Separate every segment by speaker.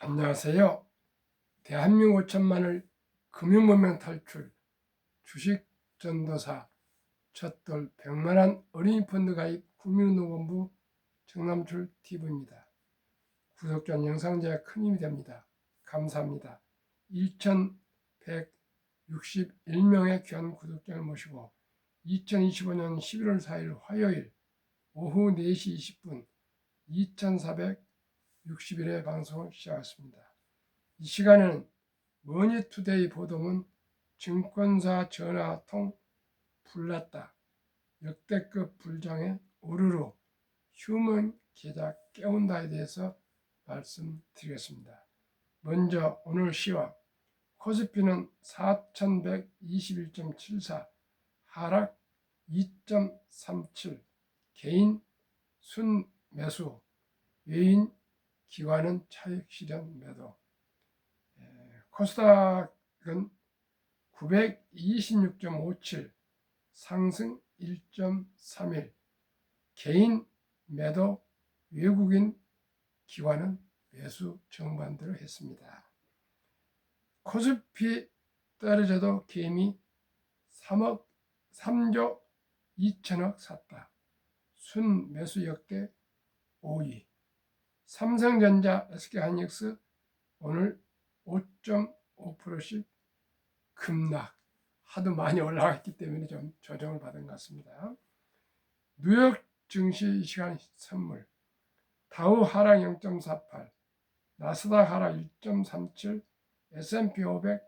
Speaker 1: 안녕하세요. 대한민국 5천만을 금융문명 탈출, 주식전도사, 첫돌 100만원 어린이 펀드 가입 국민운동본부 정남출 TV입니다. 구독자 영상 제가 큰 힘이 됩니다. 감사합니다. 2161명의 귀한 구독자를 모시고 2025년 11월 4일 화요일 오후 4시 20분 2461회 방송을 시작했습니다. 이 시간에는 머니투데이 보도문 증권사 전화통 불났다. 역대급 불장의 오르르 휴먼 계좌 깨운다에 대해서 말씀드리겠습니다. 먼저 오늘 시황. 코스피는 4121.74 하락 2.37 개인 순매수 외인 기관은 차익 실현 매도. 코스닥은 926.57 상승 1.31 개인 매도 외국인 기관은 매수 정반대로 했습니다. 코스피 떨어져도 개미 3조 2천억 샀다. 순매수 역대 5위. 삼성전자, SK하이닉스 오늘 5.5%씩 급락. 하도 많이 올라갔기 때문에 좀 조정을 받은 것 같습니다. 뉴욕 증시 이 시간 선물. 다우 하락 0.48, 나스닥 하락 1.37, S&P 500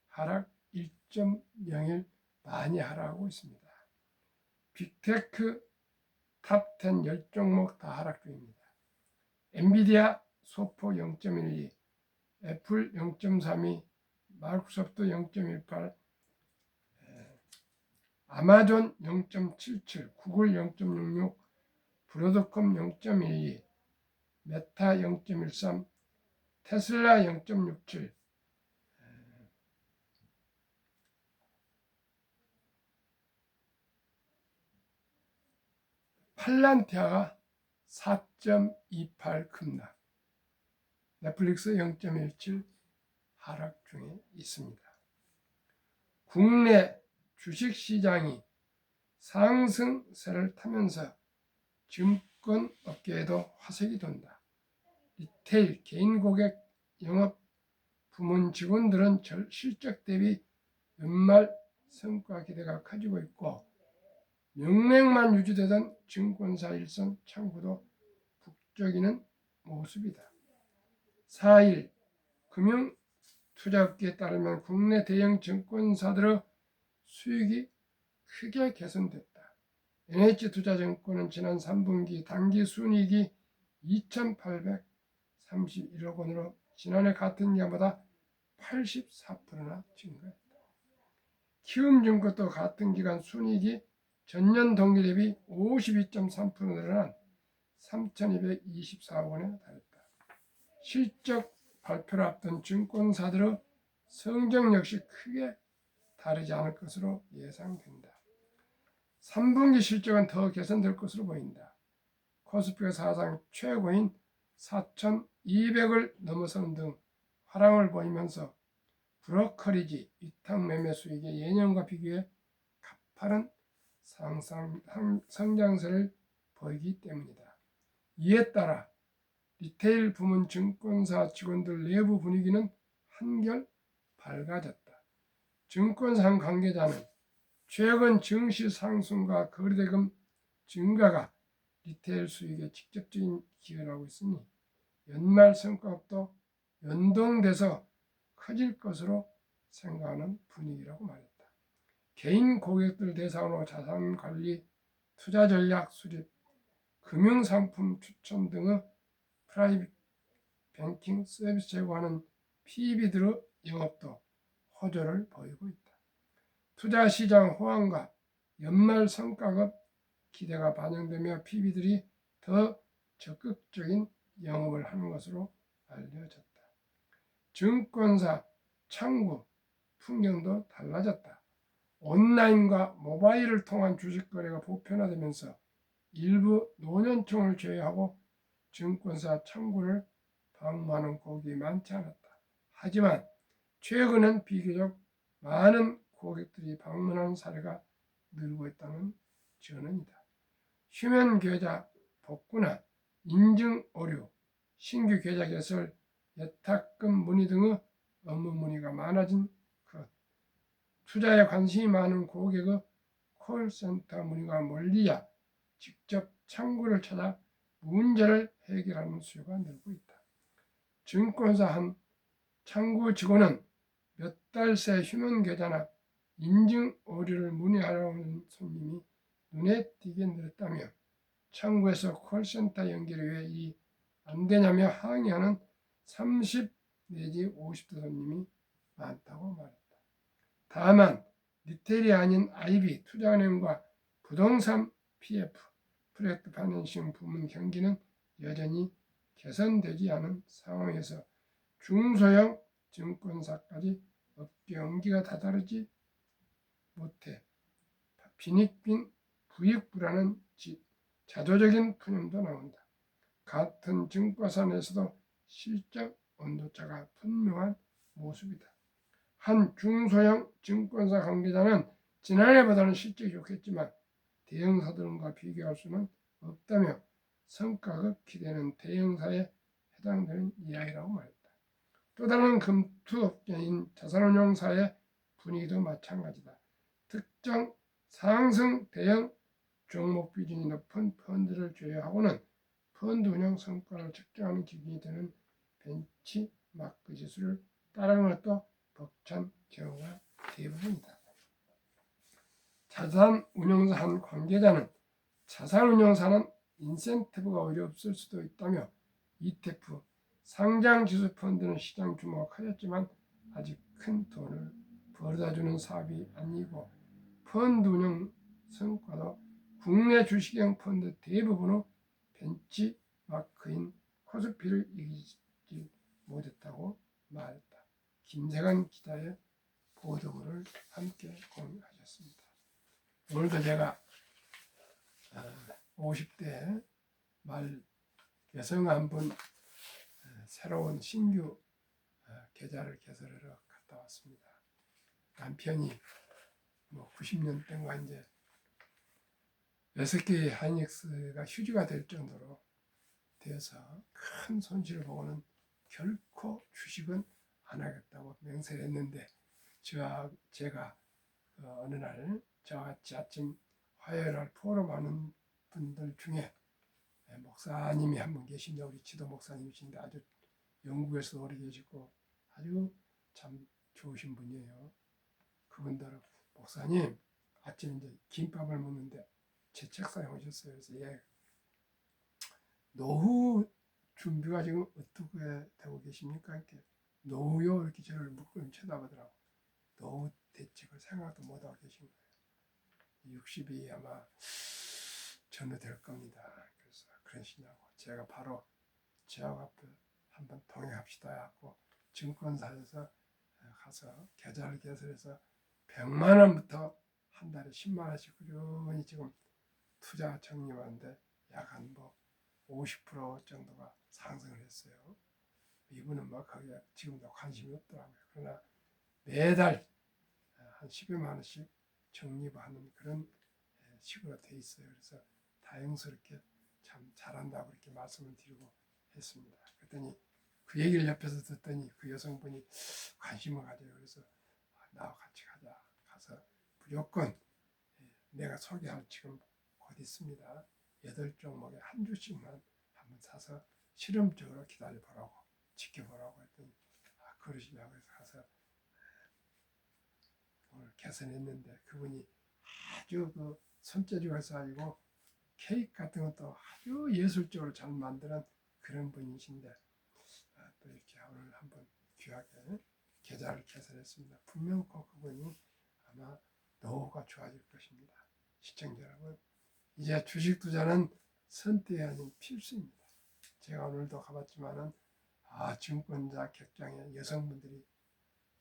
Speaker 1: 하락 1.01 많이 하락하고 있습니다. 빅테크 탑10 10종목 다 하락 중입니다. 엔비디아 소포 0.12, 애플 0.32, 마이크로소프트 0.18, 아마존 0.77, 구글 0.66, 브로드콤 0.12, 메타 0.13, 테슬라 0.67, 팔란티아가 4.28 급락, 넷플릭스 0.17 하락 중에 있습니다. 국내 주식시장이 상승세를 타면서 증권업계에도 화색이 돈다. 리테일 개인 고객 영업 부문 직원들은 실적 대비 연말 성과 기대가 커지고 있고 명맥만 유지되던 증권사 일선 창구도 북적이는 모습이다. 4일 금융투자업계에 따르면 국내 대형 증권사들의 수익이 크게 개선됐다. NH투자증권은 지난 3분기 당기순이익이 2,831억 원으로 지난해 같은 기간보다 84%나 증가했다. 키움증권도 같은 기간 순이익이 전년 동기 대비 52.3% 늘어난 3,224억 원에 달했다. 실적 발표를 앞둔 증권사들의 성적 역시 크게 다르지 않을 것으로 예상된다. 3분기 실적은 더 개선될 것으로 보인다. 코스피가 사상 최고인 4,200을 넘어서는 등 화랑을 보이면서 브로커리지 위탁 매매 수익이 예년과 비교해 가파른 성장세를 보이기 때문이다. 이에 따라 리테일 부문 증권사 직원들 내부 분위기는 한결 밝아졌다. 증권사 관계자는 최근 증시 상승과 거래대금 증가가 리테일 수익에 직접적인 기여를 하고 있으니 연말 성과도 연동돼서 커질 것으로 생각하는 분위기라고 말했다. 개인 고객들 대상으로 자산관리, 투자전략 수립, 금융상품 추천 등의 프라이빗 뱅킹 서비스 제공하는 PB들의 영업도 호조를 보이고 있다. 투자시장 호황과 연말 성과급 기대가 반영되며 PB들이 더 적극적인 영업을 하는 것으로 알려졌다. 증권사 창구 풍경도 달라졌다. 온라인과 모바일을 통한 주식 거래가 보편화되면서 일부 노년층을 제외하고 증권사 창구를 방문하는 고객이 많지 않았다. 하지만 최근엔 비교적 많은 고객들이 방문하는 사례가 늘고 있다는 전언이다. 휴면 계좌 복구나 인증 오류, 신규 계좌 개설, 예탁금 문의 등의 업무 문의가 많아진 것, 투자에 관심이 많은 고객의 콜센터 문의가 몰리자 직접 창구를 찾아 문제를 해결하는 수요가 늘고 있다. 증권사 한 창구 직원은 몇 달 새 휴면 계좌나 인증 오류를 문의하려는 손님이 눈에 띄게 늘었다며 창구에서 콜센터 연결이 왜 안 되냐며 항의하는 30 내지 50대 손님이 많다고 말했다. 다만 리테일이 아닌 IB 투자은행과 부동산 PF 프로젝트 파이낸싱 부문 경기는 여전히 개선되지 않은 상황에서 중소형 증권사까지 업계 연기가 다다르지 못해 빈익빈 부익 불안한 자조적인 푸념도 나온다. 같은 증권사 내에서도 실적 온도차가 분명한 모습이다. 한 중소형 증권사 관계자는 지난해보다는 실적이 좋겠지만 대형사들과 비교할 수는 없다며 성과가 기대는 대형사에 해당되는 이야기라고 말했다. 또 다른 금투업계인 자산운용사의 분위기도 마찬가지다. 특정 상승 대형 종목 비중이 높은 펀드를 제외하고는 펀드 운영 성과를 측정하는 기준이 되는 벤치마크 지수를 따르는 것도 벅찬 경우가 대부분이다. 자산운용사 한 관계자는 자산운용사는 인센티브가 오히려 없을 수도 있다며 ETF, 상장지수 펀드는 시장 규모가 커졌지만 아직 큰 돈을 벌어다주는 사업이 아니고 펀드 운영 성과도 국내 주식형 펀드 대부분의 벤치마크인 코스피를 이기지 못했다고 말했다. 김세관 기자의 보도글을 함께 공유하셨습니다. 오늘도 제가 50대 말 여성 한 분 새로운 신규 계좌를 개설하러 갔다 왔습니다. 남편이 90년대인가 이제 6개의 하이닉스가 휴지가 될 정도로 되어서 큰 손실을 보고는 결코 주식은 안 하겠다고 맹세를 했는데 제가 어느 날 저와 같이 아침 화요일 날 포럼하는 분들 중에 목사님이 한 분 계신데 우리 지도 목사님이신데 아주 영국에서 오래 계시고 아주 참 좋으신 분이에요. 그분들은 목사님 아침 이제 김밥을 먹는데 제 책상에 오셨어요. 그래서 노후 준비가 지금 어떻게 되고 계십니까? 이렇게 노후요 이렇게 저를 묻고 쳐다보더라고. 노후 대책을 생각도 못하고 계신 거예요. 60이 아마 전후 될 겁니다. 그래서 그러시냐고 제가 바로 저하고 앞에 한번 동행합시다 하고 증권사에서 가서 계좌를 개설해서 100만 원부터 한 달에 10만 원씩 꾸준히 지금 투자 적립하는데 약 한 50% 정도가 상승을 했어요. 이분은 거기에 지금도 관심이 없더라고요. 그러나 매달 한 10여만 원씩 적립하는 그런 식으로 돼 있어요. 그래서 다행스럽게 참 잘한다고 이렇게 말씀을 드리고 했습니다. 그랬더니 그 얘기를 옆에서 듣더니 그 여성분이 관심을 가져요. 그래서 나와 같이 가자. 가서 무조건 내가 소개할 지금 곧 있습니다. 8종목에 한 주씩만 한번 사서 실험적으로 기다려보라고 지켜보라고 했더니 그러시냐고 해서 가서 오늘 개선했는데 그분이 아주 손재주가 있어가지고 케이크 같은 것도 아주 예술적으로 잘 만드는 그런 분이신데 또 이렇게 오늘 한번 귀하게 계좌를 개설했습니다. 분명 그분이 아마 노후가 좋아질 것입니다. 시청자 여러분, 이제 주식 투자는 선택이 아닌 필수입니다. 제가 오늘도 가봤지만은 증권자 객장에 여성분들이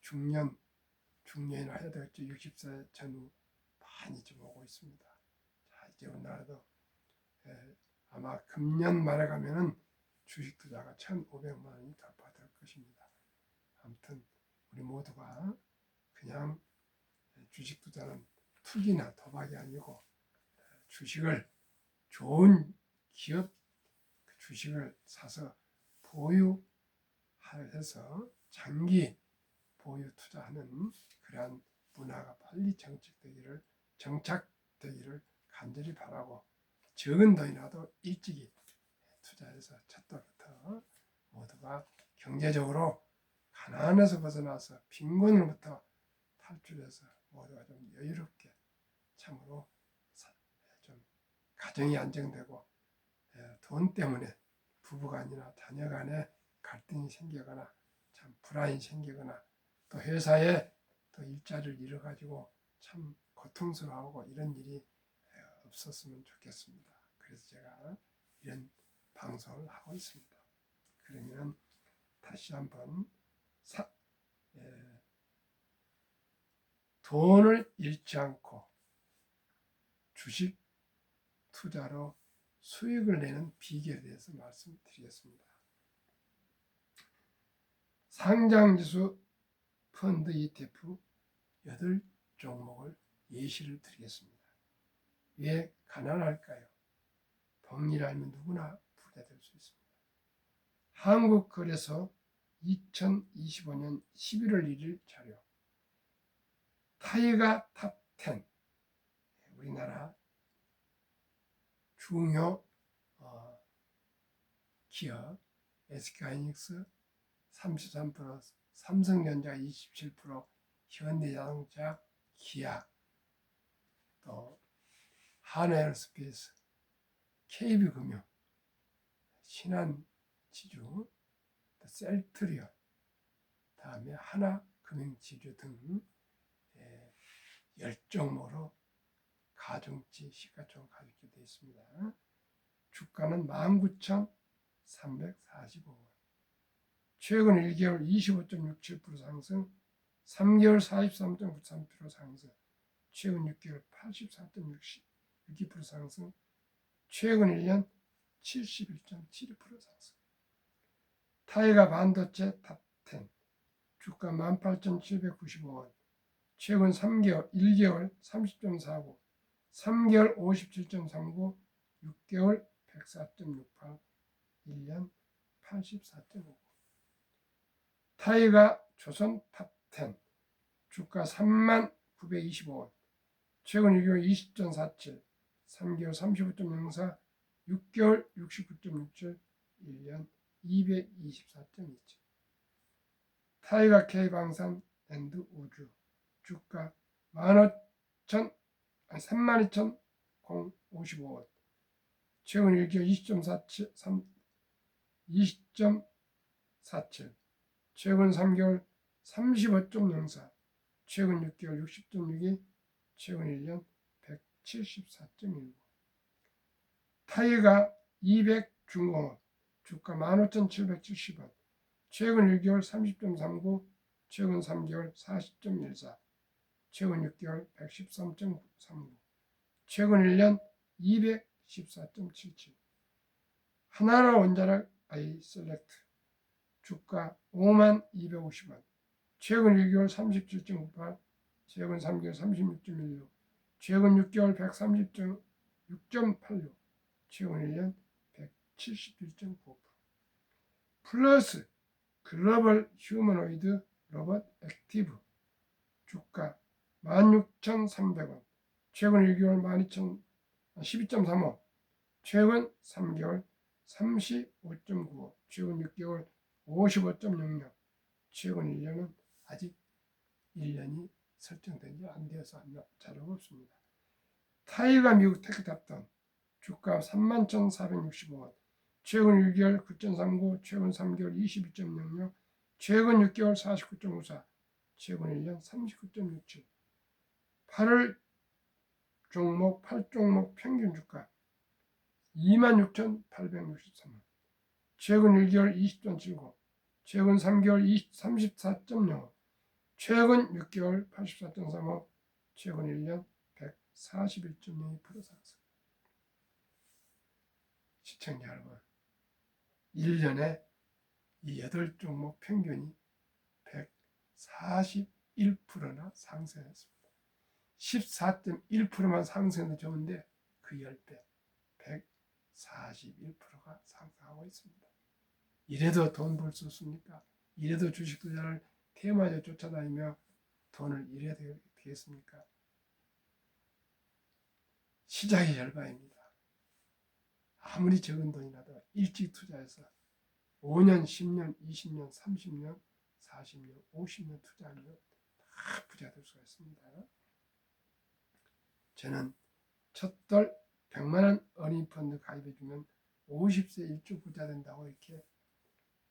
Speaker 1: 중년이나 해야 되겠죠. 60세 전후 많이 좀 오고 있습니다. 자, 이제 우리나라도 아마 금년 말에 가면은 주식 투자가 1,500만 원이 돌파될 것입니다. 아무튼 우리 모두가 그냥 주식 투자는 투기나 도박이 아니고 주식을 좋은 기업 주식을 사서 보유해서 장기 보유 투자하는 그러한 문화가 빨리 정착되기를 간절히 바라고 적은 돈이라도 일찍이 투자해서 첫 달부터 모두가 경제적으로 가난에서 벗어나서 빈곤으로부터 탈출해서 모두가 좀 여유롭게 참으로 좀 가정이 안정되고 돈 때문에 부부간이나 자녀 간에 갈등이 생기거나 참 불안이 생기거나 또 회사에 또 일자리를 잃어가지고 참 고통스러워하고 이런 일이 없었으면 좋겠습니다. 그래서 제가 이런 방송을 하고 있습니다. 그러면 다시 한번 돈을 잃지 않고 주식 투자로 수익을 내는 비결에 대해서 말씀드리겠습니다. 상장지수 펀드 ETF 8종목을 예시를 드리겠습니다. 왜 가난할까요? 돈을 알면 누구나 부자 될 수 있습니다. 한국거래소 2025년 11월 1일 자료 타이가 탑10 우리나라 중요 기업 SK하이닉스 33%, 삼성전자 27%, 현대자동차, 기아, 또 한화에어스페이스, KB금융, 신한지주, 셀트리온, 다음에 하나금융지주 등 10종목으로 가중치, 시가총 가중치 되어 있습니다. 주가는 19,345원. 최근 1개월 25.67% 상승, 3개월 43.93% 상승, 최근 6개월 84.62% 상승, 최근 1년 71.72% 상승. 타이가 반도체 탑10 주가 18,795원, 최근 3개월 1개월 30.49, 3개월 57.39, 6개월 104.68, 1년 84.59. 타이가 조선 탑10 주가 39,925원, 최근 1개월 20.47, 3개월 35.04, 6개월 69.67, 1년 224.27. 타이가 K방산 앤드 우주 주가 32,055원, 최근 1개월 20.47, 최근 3개월 35.04, 최근 6개월 60.62, 최근 1년 174.19. 타이가 200중공업 주가 15,770원, 최근 1개월 30.39, 최근 3개월 40.14, 최근 6개월 113.39, 최근 1년 214.77. 하나라 원자력 아이셀렉트 주가 52,250원, 최근 1개월 37.98, 최근 3개월 36.16, 최근 6개월 130.6.86, 최근 1년 171.95%. 플러스 글로벌 휴머노이드 로봇 액티브 주가 16,300원, 최근 1개월 12.35, 최근 3개월 35.95, 최근 6개월 55.06, 최근 1년은 아직 1년이 설정된 지 안 되어서 자료가 없습니다. 타이가 미국 테크탑던 주가 31,465원, 최근 1개월 9.39, 최근 3개월 22.00, 최근 6개월 49.54, 최근 1년 39.67. 8월 종목 8종목 평균 주가 26,863원, 최근 1개월 20.79, 최근 3개월 34.05, 최근 6개월 84.35, 최근 1년 141.02% 상승. 시청자 여러분, 1년에 이 8종목 평균이 141%나 상승했습니다. 14.1%만 상승해도 좋은데 그 10배 141%가 상승하고 있습니다. 이래도 돈 벌 수 없습니까? 이래도 주식 투자를 테마에 쫓아다니며 돈을 이래야 되겠습니까? 시작이 열반입니다. 아무리 적은 돈이라도 일찍 투자해서 5년, 10년, 20년, 30년, 40년, 50년 투자하면 다 부자 될 수가 있습니다. 저는 첫돌 100만 원 어린 펀드 가입해주면 50세 일찍 부자 된다고 이렇게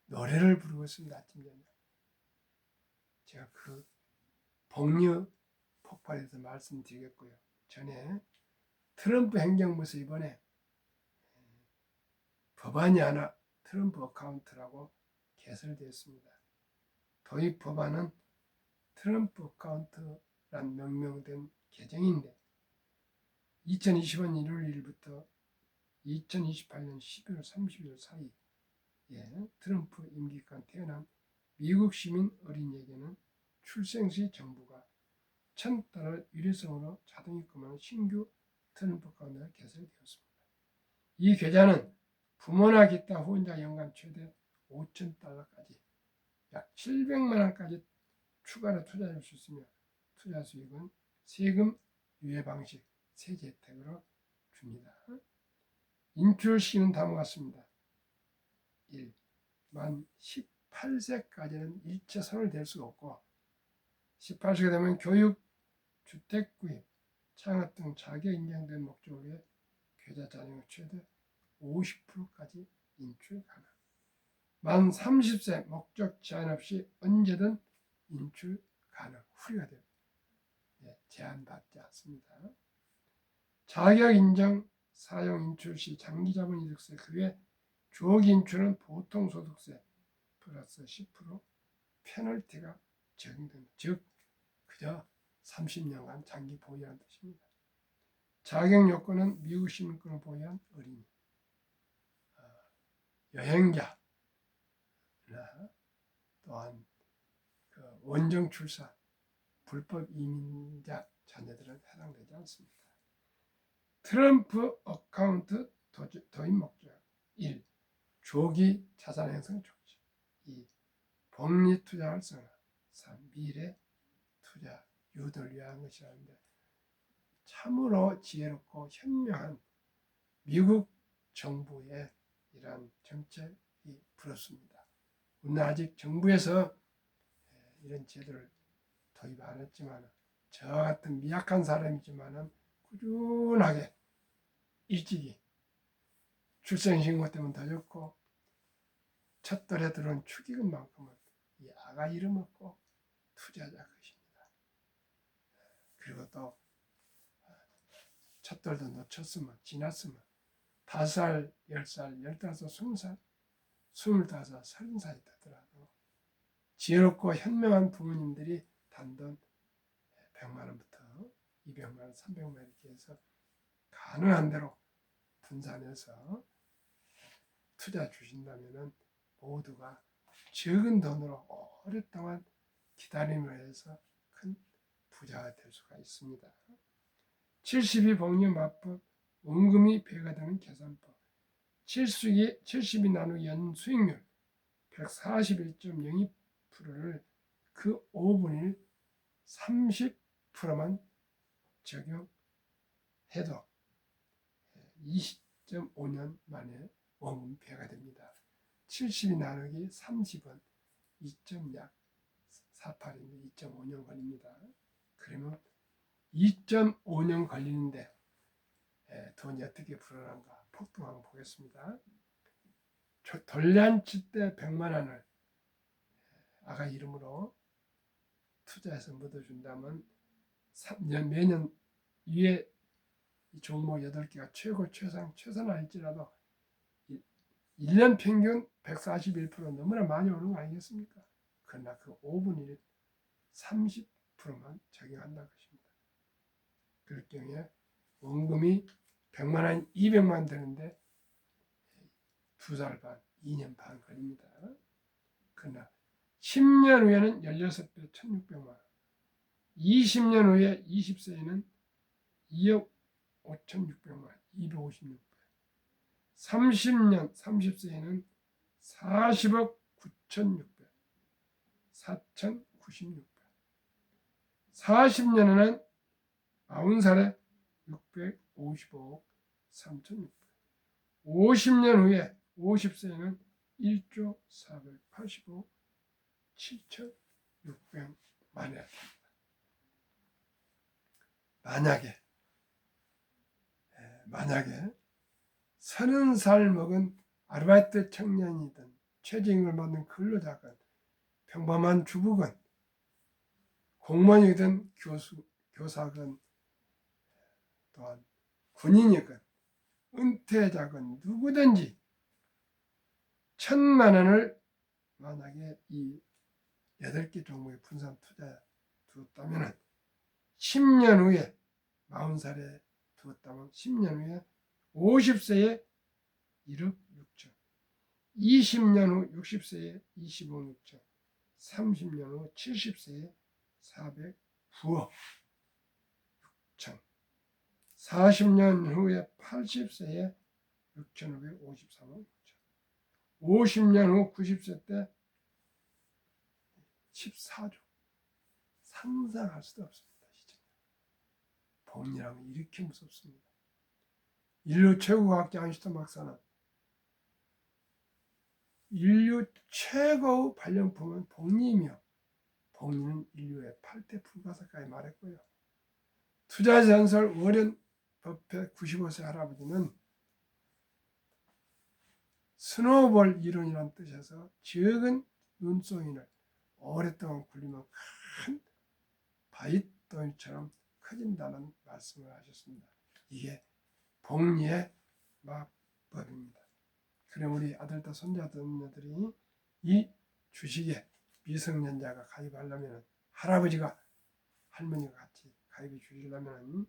Speaker 1: 노래를 부르고 있습니다. 아침 저녁. 제가 그 복류 폭발에 대해서 말씀드리겠고요. 전에 트럼프 행정부에서 이번에 법안이 하나 트럼프 어카운트라고 개설되었습니다. 도입 법안은 트럼프 어카운트란 명명된 개정인데 2020년 1월 1일부터 2028년 12월 30일 사이에 트럼프 임기간 태어난 미국 시민 어린이에게는 출생 시 정부가 $1,000 유례성으로 자동 입금하는 신규 트럼프 어카운트가 개설되었습니다. 이 계좌는 부모나 기타 후원자 연간 최대 $5,000까지 약 700만 원까지 추가로 투자할 수 있으며 투자 수익은 세금 유예 방식 세제 혜택으로 줍니다. 인출 시는 다음과 같습니다. 1. 만 18세까지는 일체 손을 댈 수가 없고 18세가 되면 교육, 주택 구입, 창업 등 자격 인정된 목적을 위해 계좌 잔액의 최대 50%까지 인출 가능. 만 30세 목적 제한 없이 언제든 인출 가능. 후리가 됩니다. 제한받지 않습니다. 자격 인정 사용 인출 시 장기자본 이득세 그 외 주ок 인출은 보통 소득세 플러스 10% 페널티가 적용됩니다. 즉 그저 30년간 장기 보유한 뜻입니다. 자격 요건은 미국 시민권을 보유한 어린이, 여행자, 또한 원정 출사, 불법 이민자 자녀들은 해당되지 않습니다. 트럼프 어카운트 도입 목적 1. 조기 자산 형성 촉진 2. 복리 투자 활성화 3. 미래 투자 유도를 위한 것이라는데 참으로 지혜롭고 현명한 미국 정부의 이러한 정책이 부럽습니다. 우리는 아직 정부에서 이런 제도를 도입 안 했지만 저 같은 미약한 사람이지만 꾸준하게 일찍이 출생신고 때문에 더 좋고 첫돌에 들어온 축의금만큼은 이 아가 잃어먹고 투자자 것입니다. 그리고 또 첫돌도 놓쳤으면 지났으면 5살, 10살, 15살, 20살, 25, 30살이 되더라도 지혜롭고 현명한 부모님들이 단돈 100만 원부터 200만 원, 300만 원 이렇게 해서 가능한 대로 분산해서 투자 주신다면 모두가 적은 돈으로 오랫동안 기다림을 해서 큰 부자가 될 수가 있습니다. 72 복리 맞법 원금이 배가 되는 계산법 72 나누기 연 수익률 141.02%를 그 5분의 1 30%만 적용해도 20.5년 만에 원금 배가 됩니다. 72 나누기 30은 2.48인데 2.5년 걸립니다. 그러면 2.5년 걸리는데 돈이 어떻게 불어난가 폭등 한번 보겠습니다. 돌잔치 때 100만 원을 아가 이름으로 투자해서 묻어준다면 3년 매년 위에 종목 8개가 최선 할지라도 1년 평균 141% 너무나 많이 오는 거 아니겠습니까? 그러나 그 5분의 1 30%만 적용한다는 것입니다. 그럴 경우에 원금이 100만 원, 200만 원 되는데 2살 반, 2년 반 걸립니다. 그러나 10년 후에는 16배 1600만 원, 20년 후에 20세에는 2억 5600만 원, 256배, 30년 30세에는 40억 9600, 4096배, 40년에는 90살에 655억 3600, 50년 후에 50세에는 1조 485억 7600만 원입니다. 만약에 30살 먹은 아르바이트 청년이든 최저임금을 받는 근로자건 평범한 주부건 공무원이든 교사건 또한 군인이건 은퇴자건 누구든지 1000만 원을 만약에 이 8개 종목에 분산 투자해 두었다면 10년 후에 40살에 두었다면 10년 후에 50세에 1억 6천, 20년 후 60세에 25억 6천, 30년 후 70세에 409억 6천, 40년 후에 80세에 6,553억 6천, 50년 후 90세 때 14조. 상상할 수도 없습니다. 복리라면 이렇게 무섭습니다. 인류 최고 과학자 아인슈타인 박사는 인류 최고의 발명품은 복리이며 복리는 인류의 8대 불가사까지 말했고요. 투자 전설 워렌 버핏 95세 할아버지는 스노우볼 이론이라는 뜻에서 적은 눈송이를 오랫동안 굴리면 큰 바위덩이처럼 커진다는 말씀을 하셨습니다. 이게 복리의 마법입니다. 그럼 우리 아들과 손자들이 이 주식에 미성년자가 가입하려면 할아버지가 할머니가 같이 가입해 주시려면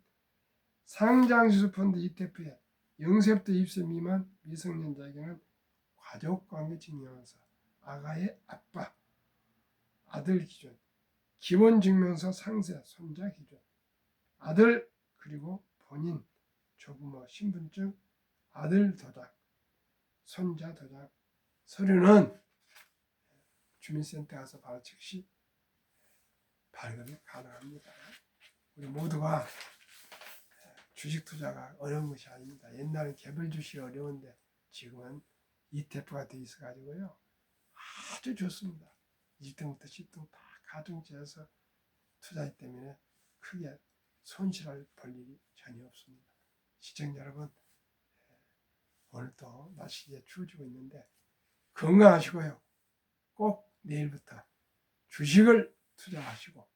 Speaker 1: 상장지수펀드 ETF에 0세부터 20세 미만 미성년자에게는 가족관계증명서, 아가의 아빠, 아들 기준, 기본증명서 상세, 손자 기준, 아들 그리고 본인, 조부모 신분증, 아들 도장, 손자 도장, 서류는 주민센터 가서 바로 즉시 발급이 가능합니다. 우리 모두가 주식 투자가 어려운 것이 아닙니다. 옛날에 개별 주식이 어려운데 지금은 ETF가 돼 있어 가지고요. 아주 좋습니다. 1등부터 10등 다 가중치해서 투자하기 때문에 크게 손실할 볼 일이 전혀 없습니다. 시청자 여러분, 오늘도 날씨가 추워지고 있는데 건강하시고요. 꼭 내일부터 주식을 투자하시고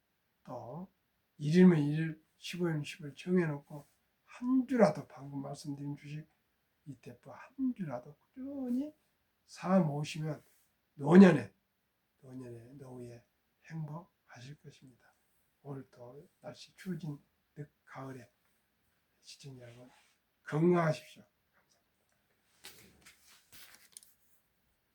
Speaker 1: 또 1일면 1일, 15일면 15일 정해놓고 한 주라도 방금 말씀드린 주식 ETF 한 주라도 꾸준히 사 모으시면 노후에 행복하실 것입니다. 오늘도 날씨 추워진 늦가을에 시청자 여러분 건강하십시오.